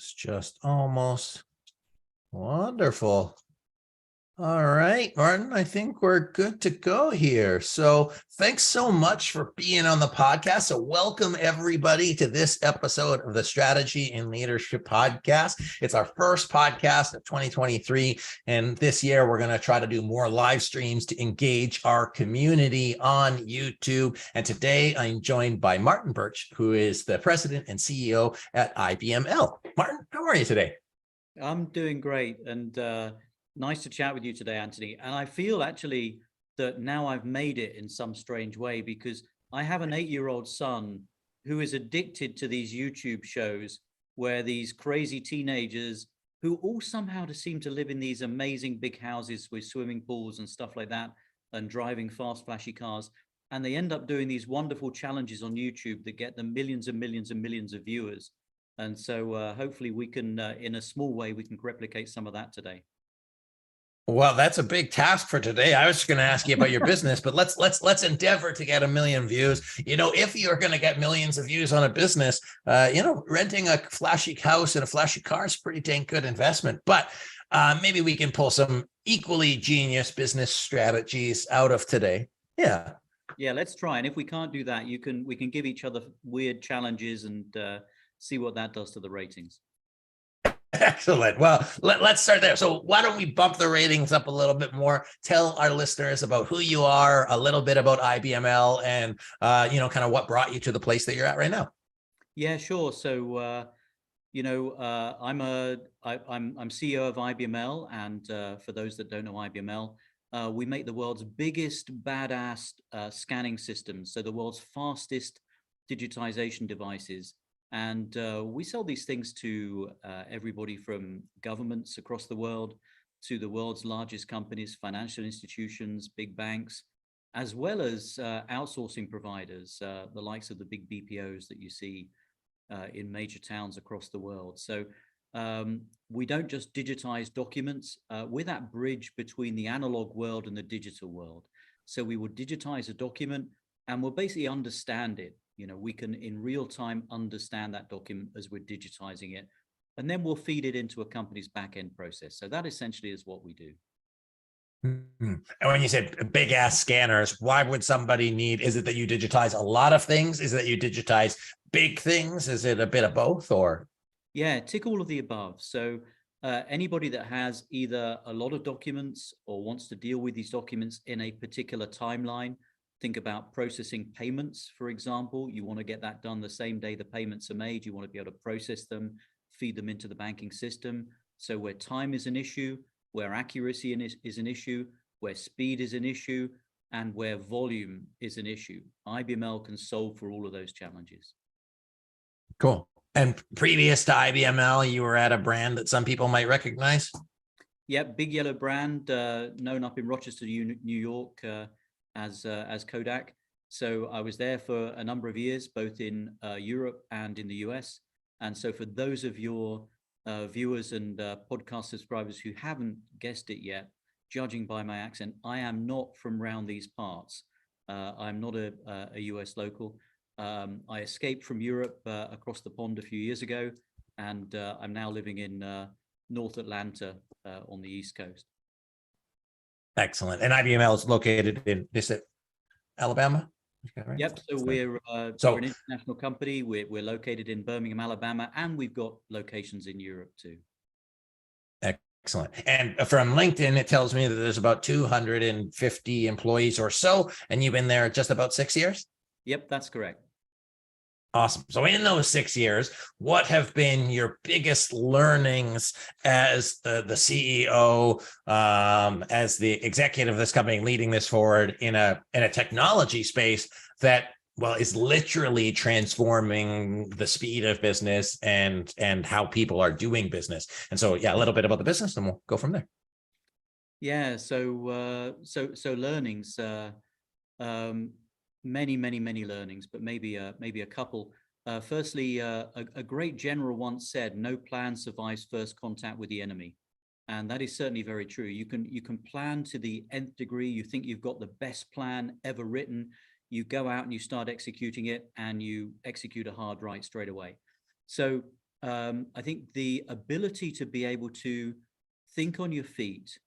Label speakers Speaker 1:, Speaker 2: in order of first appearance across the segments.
Speaker 1: It's just almost wonderful. All right, Martin, I think we're good to go here. So thanks so much for being on the podcast. So welcome everybody to this episode of the Strategy and Leadership Podcast. It's our first podcast of 2023. And this year, we're going to try to do more live streams to engage our community on YouTube. And today I'm joined by Martin Birch, who is the president and CEO at IBML. Martin, how are you today?
Speaker 2: I'm doing great, and nice to chat with you today, Anthony. And I feel actually that now I've made it in some strange way, because I have an 8-year-old son who is addicted to these YouTube shows where these crazy teenagers who all somehow seem to live in these amazing big houses with swimming pools and stuff like that, and driving fast, flashy cars. And they end up doing these wonderful challenges on YouTube that get them millions and millions and millions of viewers. And so hopefully we can, in a small way, we can replicate some of that today.
Speaker 1: Well, that's a big task for today. I was just going to ask you about your business, but let's endeavor to get 1 million views. You know, if you're going to get millions of views on a business, renting a flashy house and a flashy car is a pretty dang good investment. But maybe we can pull some equally genius business strategies out of today. Yeah.
Speaker 2: Yeah, let's try. And if we can't do that, we can give each other weird challenges and see what that does to the ratings.
Speaker 1: Excellent. Well, let's start there. So why don't we bump the ratings up a little bit more? Tell our listeners about who you are, a little bit about IBML, and kind of what brought you to the place that you're at right now.
Speaker 2: Yeah, sure. So I'm CEO of IBML, and for those that don't know IBML, we make the world's biggest badass scanning systems, so the world's fastest digitization devices. And we sell these things to everybody from governments across the world to the world's largest companies, financial institutions, big banks, as well as outsourcing providers, the likes of the big BPOs that you see in major towns across the world. So we don't just digitize documents, we're that bridge between the analog world and the digital world. So we will digitize a document and we'll basically understand it. You know, we can in real time understand that document as we're digitizing it, and then we'll feed it into a company's back-end process. So that essentially is what we do.
Speaker 1: Mm-hmm. And when you said big ass scanners, why would somebody need, is it that you digitize a lot of things? Is it that you digitize big things? Is it a bit of both, or?
Speaker 2: Yeah, tick all of the above. So anybody that has either a lot of documents or wants to deal with these documents in a particular timeline. Think about processing payments, for example. You want to get that done the same day the payments are made. You want to be able to process them, feed them into the banking system. So where time is an issue, where accuracy is an issue, where speed is an issue, and where volume is an issue, IBML can solve for all of those challenges.
Speaker 1: Cool. And previous to IBML, you were at a brand that some people might recognize?
Speaker 2: Yep, big yellow brand, known up in Rochester, New York, as Kodak. So I was there for a number of years, both in Europe and in the US. And so for those of your viewers and podcast subscribers who haven't guessed it yet, judging by my accent, I am not from around these parts. I'm not a US local. I escaped from Europe across the pond a few years ago, and I'm now living in North Atlanta on the East Coast.
Speaker 1: Excellent. And IBML is located in Alabama?
Speaker 2: Right? Yep. So we're an international company. We're located in Birmingham, Alabama, and we've got locations in Europe too.
Speaker 1: Excellent. And from LinkedIn, it tells me that there's about 250 employees or so, and you've been there just about 6 years?
Speaker 2: Yep, that's correct.
Speaker 1: Awesome. So in those 6 years, what have been your biggest learnings as the CEO, as the executive of this company, leading this forward in a technology space that, well, is literally transforming the speed of business and how people are doing business? And so, yeah, a little bit about the business, and we'll go from there.
Speaker 2: Yeah. So learnings. Many learnings, but maybe a couple. Firstly, a great general once said, "No plan survives first contact with the enemy," and that is certainly very true. You can plan to the nth degree. You think you've got the best plan ever written. You go out and you start executing it, and you execute a hard right straight away. So I think the ability to be able to think on your feet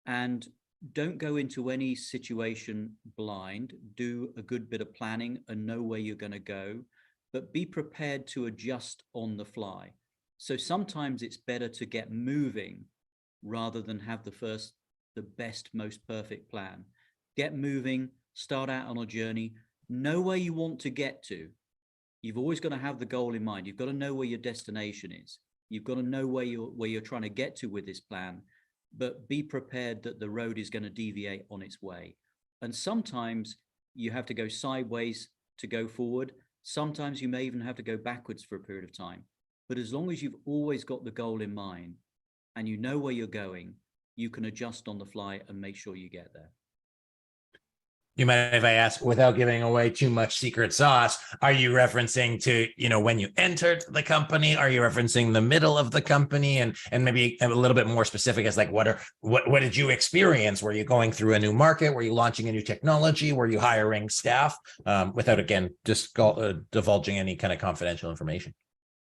Speaker 2: and don't go into any situation blind, do a good bit of planning and know where you're going to go, but be prepared to adjust on the fly. So sometimes it's better to get moving rather than have the best, most perfect plan. Get moving, start out on a journey, know where you want to get to. You've always got to have the goal in mind. You've got to know where your destination is. You've got to know where you're trying to get to with this plan, but be prepared that the road is going to deviate on its way. And sometimes you have to go sideways to go forward. Sometimes you may even have to go backwards for a period of time. But as long as you've always got the goal in mind and you know where you're going, you can adjust on the fly and make sure you get there.
Speaker 1: You mind if I ask, without giving away too much secret sauce, are you referencing to, when you entered the company? Are you referencing the middle of the company? And maybe a little bit more specific as like, what did you experience? Were you going through a new market? Were you launching a new technology? Were you hiring staff? Without, again, just divulging any kind of confidential information.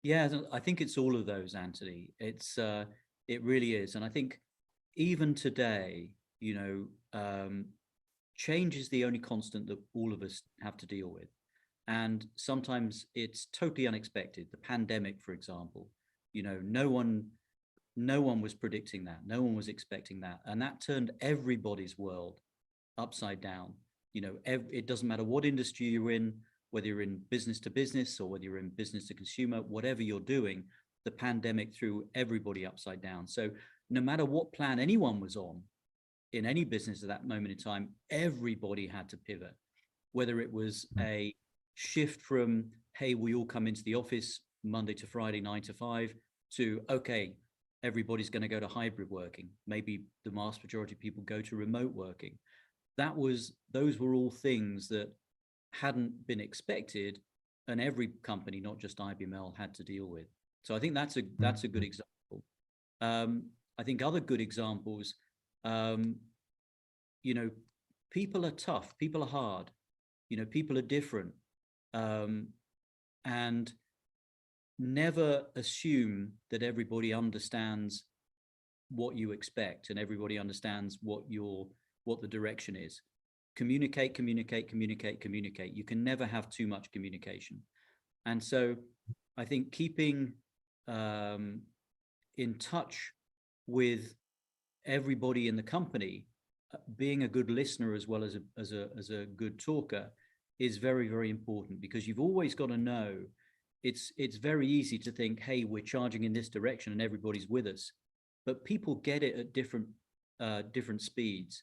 Speaker 2: Yeah, I think it's all of those, Anthony. It really is. And I think even today, change is the only constant that all of us have to deal with. And sometimes it's totally unexpected. The pandemic, for example, no one was predicting that. No one was expecting that. And that turned everybody's world upside down. It doesn't matter what industry you're in, whether you're in business to business or whether you're in business to consumer, whatever you're doing, the pandemic threw everybody upside down. So no matter what plan anyone was on, in any business at that moment in time, everybody had to pivot, whether it was a shift from, hey, we all come into the office Monday to Friday, 9 to 5, to, okay, everybody's going to go to hybrid working. Maybe the vast majority of people go to remote working. Those were all things that hadn't been expected, and every company, not just IBML, had to deal with. So I think that's a good example. I think other good examples, people are tough, people are hard, people are different, and never assume that everybody understands what you expect and everybody understands what the direction is. Communicate. You can never have too much communication. And so I think keeping in touch with everybody in the company, being a good listener as well as a good talker is very, very important, because you've always got to know it's very easy to think, hey, we're charging in this direction and everybody's with us, but people get it at different speeds,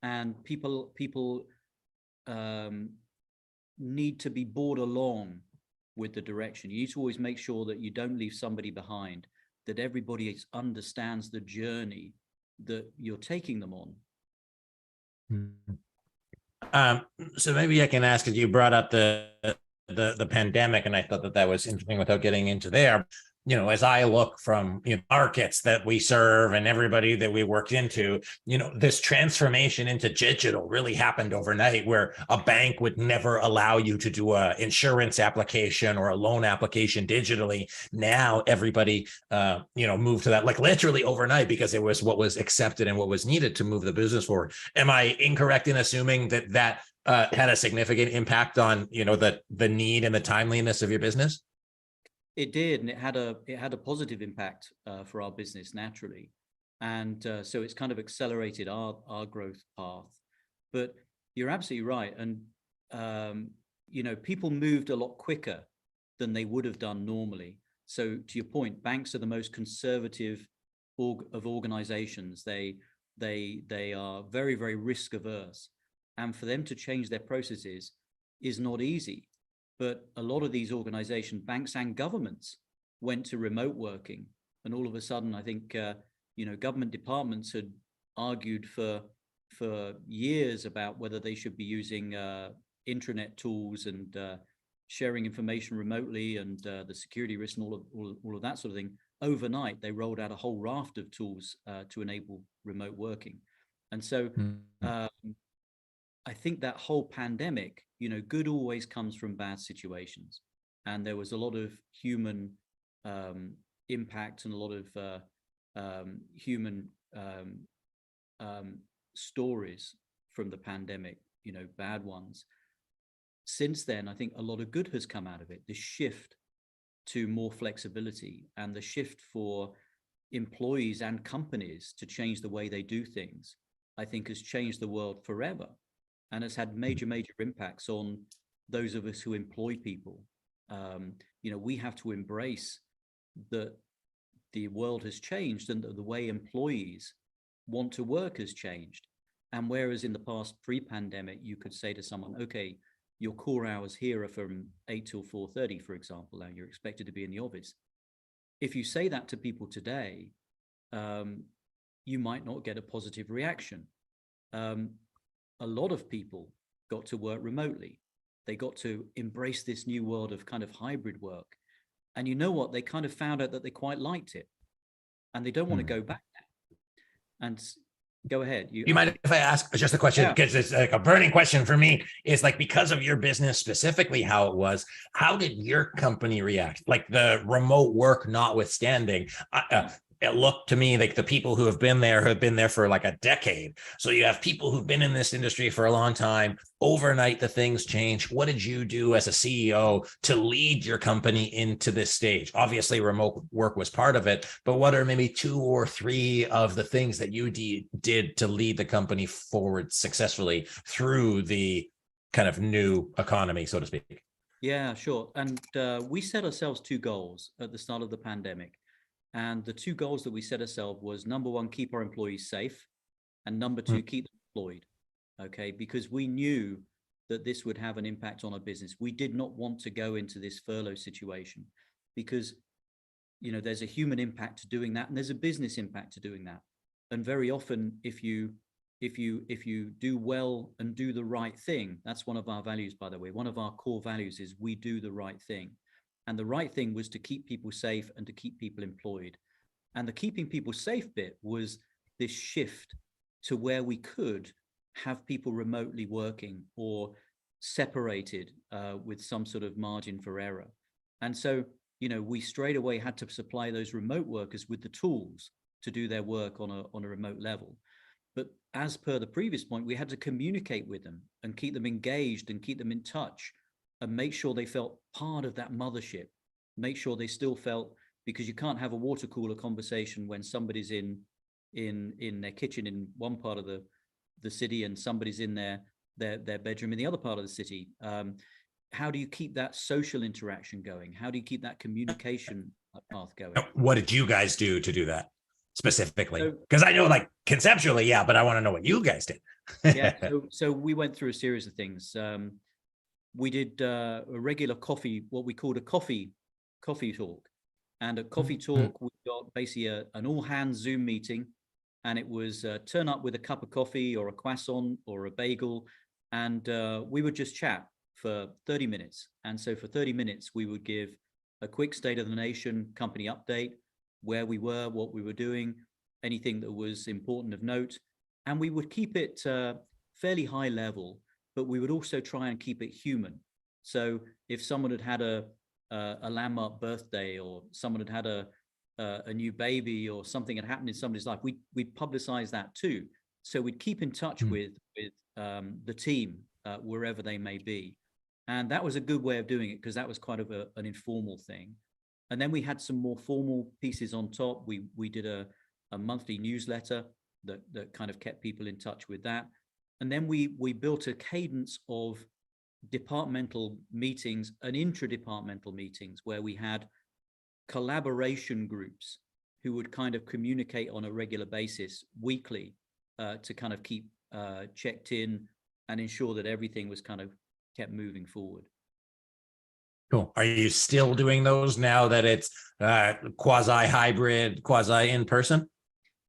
Speaker 2: and people need to be brought along with the direction. You need to always make sure that you don't leave somebody behind, that everybody understands the journey that you're taking them on.
Speaker 1: So maybe I can ask, as you brought up the pandemic, and I thought that was interesting without getting into there. As I look from markets that we serve and everybody that we worked into, this transformation into digital really happened overnight, where a bank would never allow you to do a insurance application or a loan application digitally. Now everybody, moved to that, like literally overnight, because it was what was accepted and what was needed to move the business forward. Am I incorrect in assuming that had a significant impact on, the need and the timeliness of your business?
Speaker 2: It did, and it had a positive impact for our business naturally, and so it's kind of accelerated our growth path. But you're absolutely right, and people moved a lot quicker than they would have done normally. So to your point, banks are the most conservative of organizations. They are very, very risk averse, and for them to change their processes is not easy. But a lot of these organizations, banks and governments, went to remote working. And all of a sudden, I think, government departments had argued for years about whether they should be using intranet tools and sharing information remotely, and the security risk and all of that sort of thing. Overnight, they rolled out a whole raft of tools to enable remote working. And so I think that whole pandemic, good always comes from bad situations. And there was a lot of human impact and a lot of human stories from the pandemic, bad ones. Since then, I think a lot of good has come out of it. The shift to more flexibility and the shift for employees and companies to change the way they do things, I think has changed the world forever and has had major impacts on those of us who employ people. We have to embrace that the world has changed and that the way employees want to work has changed. And whereas in the past, pre-pandemic, you could say to someone, okay, your core hours here are from 8 till 4:30, for example, and you're expected to be in the office. If you say that to people today, you might not get a positive reaction. A lot of people got to work remotely. They got to embrace this new world of kind of hybrid work. And you know what? They kind of found out that they quite liked it and they don't want to go back now. And go ahead.
Speaker 1: You mind if I ask just a question? Because it's like a burning question for me. Is like, because of your business specifically, how it was, how did your company react? Like the remote work notwithstanding, it looked to me like the people who have been there for like a decade. So you have people who've been in this industry for a long time. Overnight, the things change. What did you do as a CEO to lead your company into this stage? Obviously, remote work was part of it, but what are maybe 2 or 3 of the things that you did to lead the company forward successfully through the kind of new economy, so to speak?
Speaker 2: Yeah, sure. And we set ourselves 2 goals at the start of the pandemic. And the 2 goals that we set ourselves was, number 1, keep our employees safe, and number 2, keep them employed. Okay, because we knew that this would have an impact on our business. We did not want to go into this furlough situation because, there's a human impact to doing that, and there's a business impact to doing that. And very often, if you do well and do the right thing, that's one of our values, by the way. One of our core values is we do the right thing. And the right thing was to keep people safe and to keep people employed. And the keeping people safe bit was this shift to where we could have people remotely working or separated with some sort of margin for error. And so, we straight away had to supply those remote workers with the tools to do their work on a remote level. But as per the previous point, we had to communicate with them and keep them engaged and keep them in touch and make sure they felt part of that mothership, make sure they still felt, because you can't have a water cooler conversation when somebody's in their kitchen in one part of the city and somebody's in their bedroom in the other part of the city. How do you keep that social interaction going? How do you keep that communication path going?
Speaker 1: What did you guys do to do that specifically? Because I know, like, conceptually, yeah, but I want to know what you guys did.
Speaker 2: So we went through a series of things. We did a regular coffee, what we called a coffee talk. And at coffee talk, we got basically an all hands Zoom meeting. And it was turn up with a cup of coffee or a croissant or a bagel. And we would just chat for 30 minutes. And so for 30 minutes, we would give a quick state of the nation company update, where we were, what we were doing, anything that was important of note. And we would keep it fairly high level, but we would also try and keep it human. So if someone had had a landmark birthday, or someone had had a new baby, or something had happened in somebody's life, we'd publicize that too. So we'd keep in touch with the team wherever they may be. And that was a good way of doing it, because that was quite of an informal thing. And then we had some more formal pieces on top. We did a monthly newsletter that kind of kept people in touch with that. And then we built a cadence of departmental meetings and intra-departmental meetings, where we had collaboration groups who would kind of communicate on a regular basis, weekly, to kind of keep checked in and ensure that everything was kind of kept moving forward.
Speaker 1: Cool. Are you still doing those now that it's quasi-hybrid, quasi-in-person?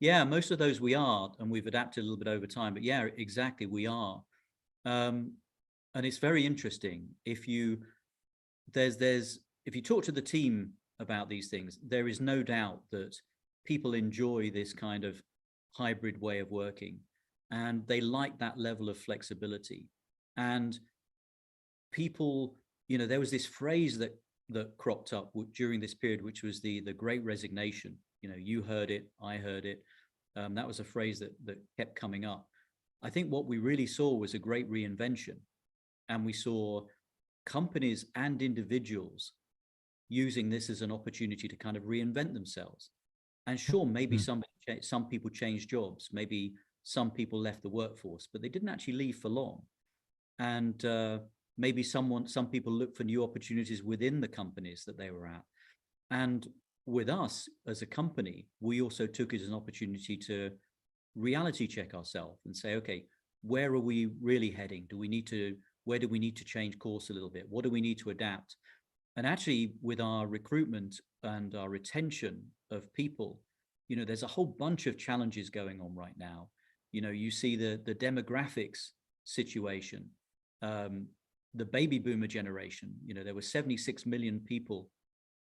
Speaker 2: Yeah, most of those we are, and we've adapted a little bit over time. But yeah, exactly, we are. And it's very interesting. If you talk to the team about these things, there is no doubt that people enjoy this kind of hybrid way of working, and they like that level of flexibility. And people, there was this phrase that that cropped up during this period, which was the Great Resignation. You know, you heard it, I heard it. That was a phrase that kept coming up. I think what we really saw was a great reinvention, and we saw companies and individuals using this as an opportunity to kind of reinvent themselves. And sure, maybe some people changed jobs, maybe some people left the workforce, but they didn't actually leave for long. And maybe some people looked for new opportunities within the companies that they were at. And with us as a company, we also took it as an opportunity to reality check ourselves and say, okay, where are we really heading? Where do we need to change course a little bit? What do we need to adapt? And actually, with our recruitment and our retention of people, you know, there's a whole bunch of challenges going on right now. You know, you see the demographics situation, the baby boomer generation. You know, there were 76 million people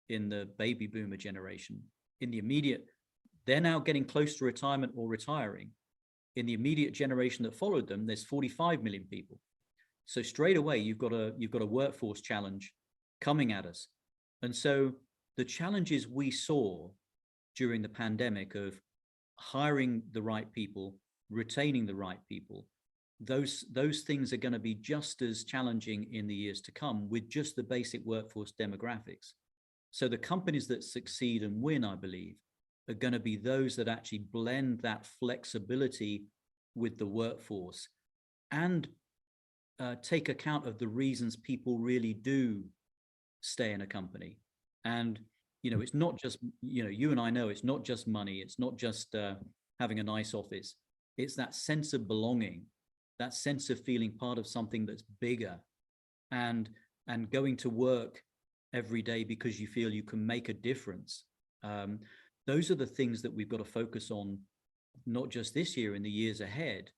Speaker 2: in the baby boomer generation. In the immediate, they're now getting close to retirement or retiring. In the immediate generation that followed them, there's 45 million people. So straight away, you've got a workforce challenge coming at us. And so the challenges we saw during the pandemic of hiring the right people, retaining the right people, those things are going to be just as challenging in the years to come with just the basic workforce demographics. So the companies that succeed and win, I believe, are going to be those that actually blend that flexibility with the workforce and take account of the reasons people really do stay in a company. And, you know, it's not just, you know, you and I know it's not just money. It's not just having a nice office. It's that sense of belonging, that sense of feeling part of something that's bigger, and going to work every day because you feel you can make a difference. Those are the things that we've got to focus on, not just this year, in the years ahead,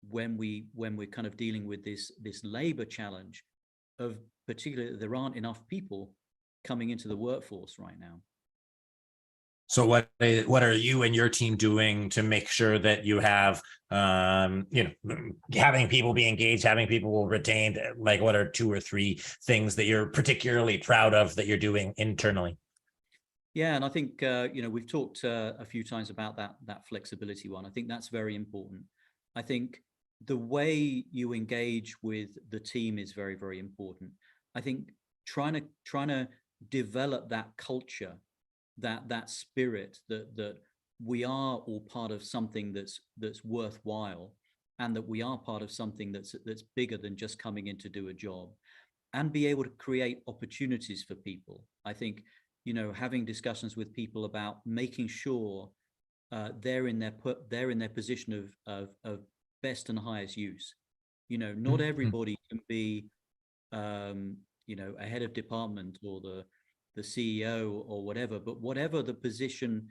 Speaker 2: when we're kind of dealing with this labor challenge of particularly there aren't enough people coming into the workforce right now.
Speaker 1: So what are you and your team doing to make sure that you have, you know, having people be engaged, having people retained? Like, what are 2 or 3 things that you're particularly proud of that you're doing internally?
Speaker 2: Yeah, and I think you know, we've talked a few times about that flexibility one. I think that's very important. I think the way you engage with the team is very, very important. I think trying to develop that culture, that spirit that we are all part of something that's worthwhile, and that we are part of something that's bigger than just coming in to do a job, and be able to create opportunities for people. I think, you know, having discussions with people about making sure they're in their position of best and highest use. You know, not everybody can be you know, a head of department or the CEO or whatever, but whatever the position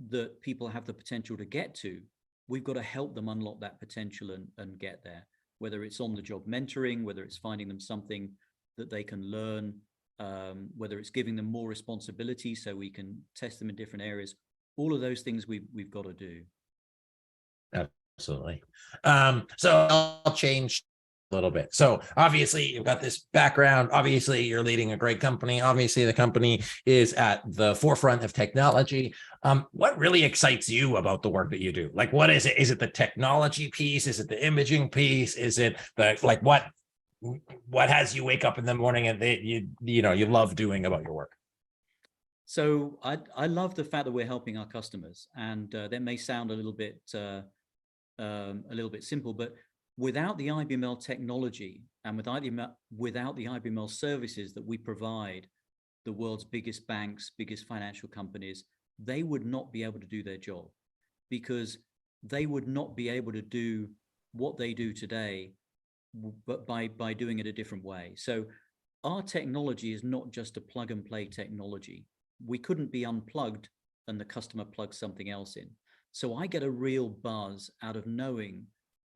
Speaker 2: that people have the potential to get to, we've got to help them unlock that potential and get there, whether it's on the job mentoring, whether it's finding them something that they can learn, whether it's giving them more responsibility so we can test them in different areas. All of those things we've got to do.
Speaker 1: Absolutely. So I'll change a little bit. So obviously you've got this background. Obviously you're leading a great company. Obviously the company is at the forefront of technology. What really excites you about the work that you do? Like, what is it? Is it the technology piece? Is it the imaging piece? Is it the, like, what has you wake up in the morning and you know, you love doing about your work?
Speaker 2: So I love the fact that we're helping our customers, and that may sound a little bit simple, but without the IBML technology and without the IBML services that we provide the world's biggest banks, biggest financial companies, they would not be able to do their job, because they would not be able to do what they do today, but by doing it a different way. So our technology is not just a plug and play technology. We couldn't be unplugged and the customer plugs something else in. So I get a real buzz out of knowing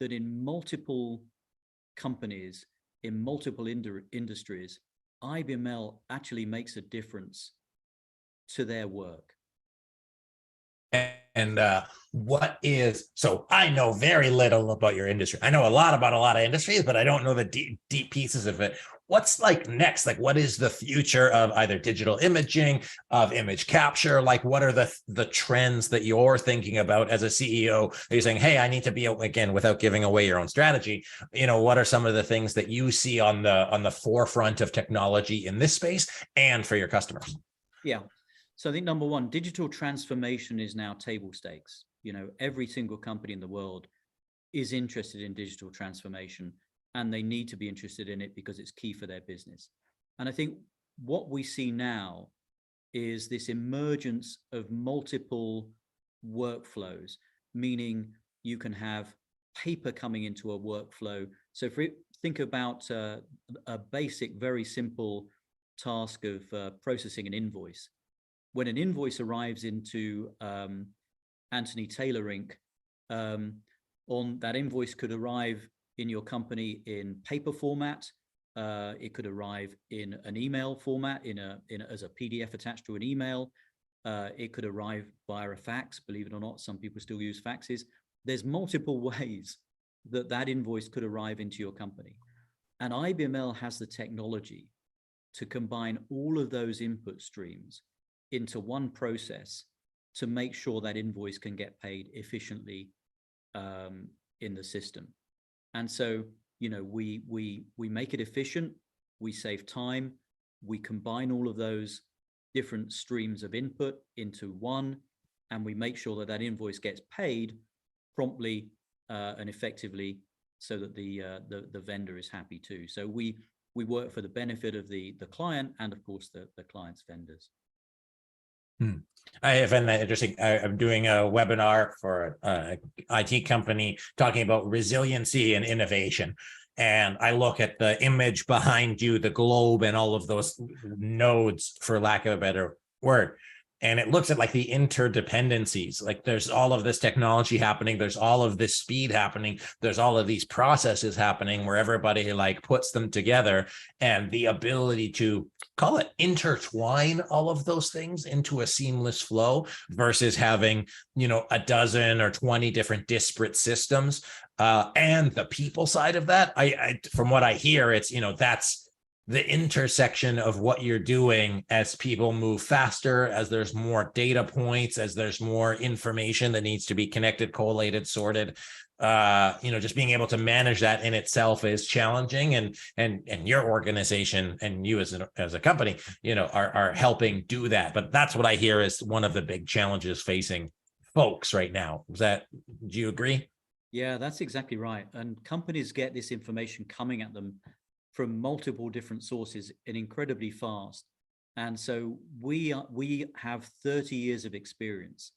Speaker 2: that in multiple companies, in multiple industries, IBML actually makes a difference to their work.
Speaker 1: And so I know very little about your industry. I know a lot about a lot of industries, but I don't know the deep pieces of it. what's like next? Like, what is the future of either digital imaging, of image capture? Like, what are the trends that you're thinking about as a CEO? Are you saying, hey, I need to be, again, without giving away your own strategy, what are some of the things that you see on the forefront of technology in this space and for your customers?
Speaker 2: Yeah. So I think number one, digital transformation is now table stakes. Every single company in the world is interested in digital transformation, and they need to be interested in it because it's key for their business. And I think what we see now is this emergence of multiple workflows, meaning you can have paper coming into a workflow. So if we think about a basic, very simple task of processing an invoice, when an invoice arrives into Anthony Taylor Inc., on that invoice could arrive in your company in paper format. It could arrive in an email format, as a PDF attached to an email. It could arrive via a fax. Believe it or not, some people still use faxes. There's multiple ways that invoice could arrive into your company. And IBML has the technology to combine all of those input streams into one process to make sure that invoice can get paid efficiently in the system. And so, we make it efficient, we save time, we combine all of those different streams of input into one, and we make sure that invoice gets paid promptly and effectively, so that the vendor is happy too. So we work for the benefit of the client and, of course, the client's vendors.
Speaker 1: I find that interesting. I'm doing a webinar for an IT company talking about resiliency and innovation. And I look at the image behind you, the globe, and all of those nodes, for lack of a better word. And it looks at like the interdependencies. Like, there's all of this technology happening. There's all of this speed happening. There's all of these processes happening where everybody like puts them together, and the ability to, call it, intertwine all of those things into a seamless flow versus having, a dozen or 20 different disparate systems. And the people side of that, I from what I hear, it's, that's the intersection of what you're doing as people move faster, as there's more data points, as there's more information that needs to be connected, collated, sorted. Just being able to manage that in itself is challenging, and your organization and you as a company, are helping do that. But that's what I hear is one of the big challenges facing folks right now. Do you agree?
Speaker 2: Yeah, that's exactly right. And companies get this information coming at them from multiple different sources and incredibly fast. And so we have 30 years of experience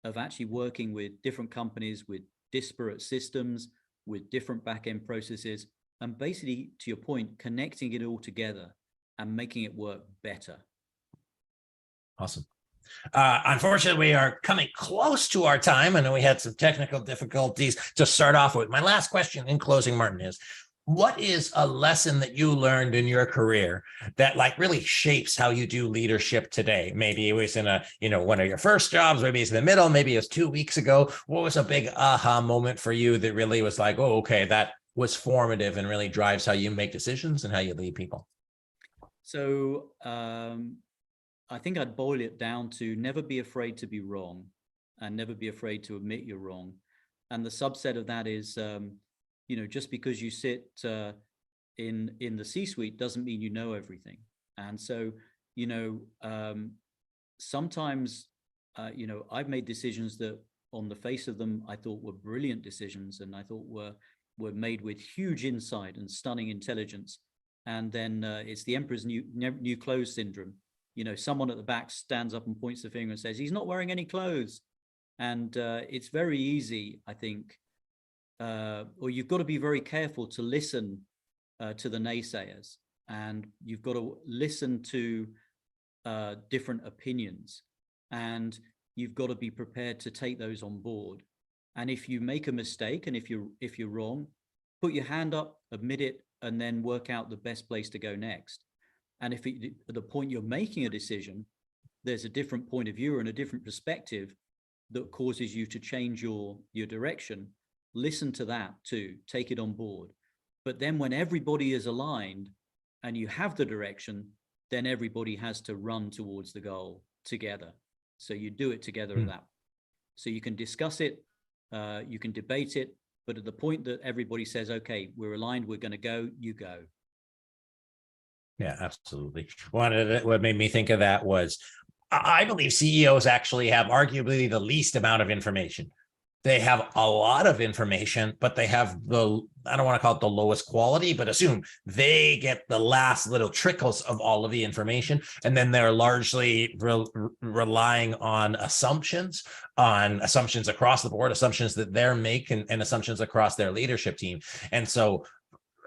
Speaker 2: of actually working with different companies with disparate systems, with different back-end processes, and basically, to your point, connecting it all together and making it work better.
Speaker 1: Awesome. Unfortunately, we are coming close to our time. I know we had some technical difficulties to start off with. My last question in closing, Martin, is, what is a lesson that you learned in your career that like really shapes how you do leadership today? Maybe it was in one of your first jobs, maybe it's in the middle, maybe it's 2 weeks ago. What was a big aha moment for you that really was like, oh, okay, that was formative and really drives how you make decisions and how you lead people?
Speaker 2: So I think I'd boil it down to never be afraid to be wrong and never be afraid to admit you're wrong. And the subset of that is, just because you sit in the C-suite doesn't mean you know everything. And so, sometimes, I've made decisions that on the face of them, I thought were brilliant decisions, and I thought were made with huge insight and stunning intelligence. And then it's the emperor's new clothes syndrome. Someone at the back stands up and points the finger and says, he's not wearing any clothes. And it's very easy, I think, or you've got to be very careful to listen to the naysayers, and you've got to listen to different opinions, and you've got to be prepared to take those on board. And if you make a mistake, and if you're wrong, put your hand up, admit it, and then work out the best place to go next. And if at the point you're making a decision, there's a different point of view and a different perspective that causes you to change your direction, listen to that too, take it on board. But then when everybody is aligned, and you have the direction, then everybody has to run towards the goal together. So you do it together at that. So you can discuss it, you can debate it, but at the point that everybody says, okay, we're aligned, we're going to go, you go.
Speaker 1: Yeah, absolutely. What made me think of that was I believe CEOs actually have arguably the least amount of information. They have a lot of information, but they have I don't want to call it the lowest quality, but assume they get the last little trickles of all of the information. And then they're largely relying on assumptions across the board, assumptions that they're making, and assumptions across their leadership team. And so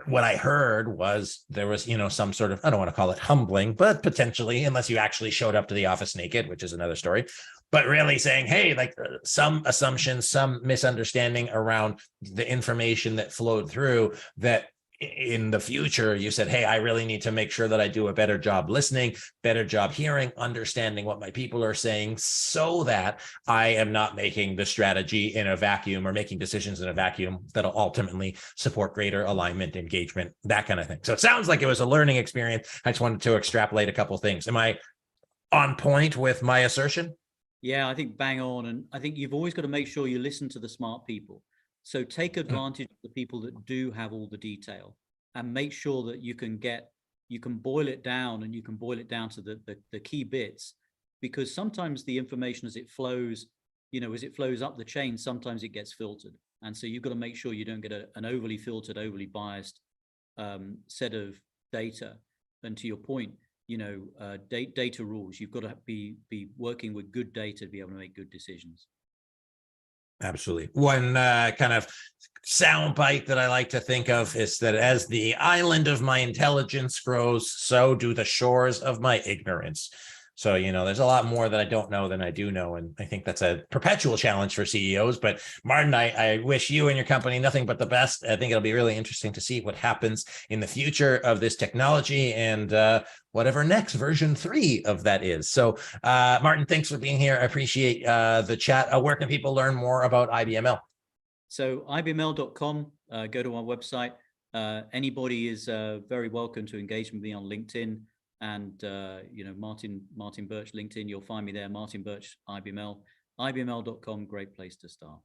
Speaker 1: what I heard was there was, some sort of, I don't want to call it humbling, but potentially, unless you actually showed up to the office naked, which is another story, but really saying, hey, like some assumptions, some misunderstanding around the information that flowed through, that in the future you said, hey, I really need to make sure that I do a better job listening, better job hearing, understanding what my people are saying, so that I am not making the strategy in a vacuum or making decisions in a vacuum that'll ultimately support greater alignment, engagement, that kind of thing. So it sounds like it was a learning experience. I just wanted to extrapolate a couple of things. Am I on point with my assertion?
Speaker 2: Yeah, I think bang on. And I think you've always got to make sure you listen to the smart people. So take advantage of the people that do have all the detail, and make sure that you can boil it down, and you can boil it down to the key bits, because sometimes the information as it flows, as it flows up the chain, sometimes it gets filtered. And so you've got to make sure you don't get an overly filtered, overly biased set of data. And to your point, data rules. You've got to be working with good data to be able to make good decisions.
Speaker 1: Absolutely. One kind of soundbite that I like to think of is that as the island of my intelligence grows, so do the shores of my ignorance. So, there's a lot more that I don't know than I do know. And I think that's a perpetual challenge for CEOs. But Martin, I wish you and your company nothing but the best. I think it'll be really interesting to see what happens in the future of this technology, and whatever next version 3 of that is. So, Martin, thanks for being here. I appreciate the chat. Where can people learn more about IBML?
Speaker 2: So IBML.com, go to our website. Anybody is very welcome to engage with me on LinkedIn. And, Martin Birch, LinkedIn, you'll find me there. Martin Birch, IBML, IBML.com, great place to start.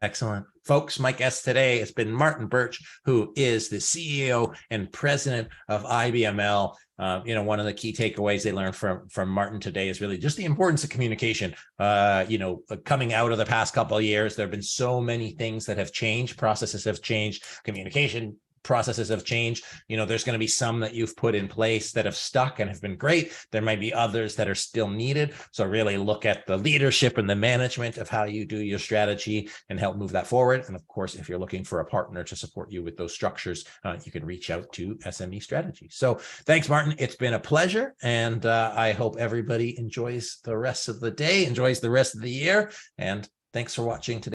Speaker 1: Excellent. Folks, my guest today has been Martin Birch, who is the CEO and president of IBML. One of the key takeaways they learned from Martin today is really just the importance of communication. Coming out of the past couple of years, there have been so many things that have changed. Processes have changed. Communication processes have changed. There's going to be some that you've put in place that have stuck and have been great. There might be others that are still needed. So really look at the leadership and the management of how you do your strategy and help move that forward. And of course, if you're looking for a partner to support you with those structures, you can reach out to SME Strategy. So thanks, Martin. It's been a pleasure. And I hope everybody enjoys the rest of the day, enjoys the rest of the year. And thanks for watching today.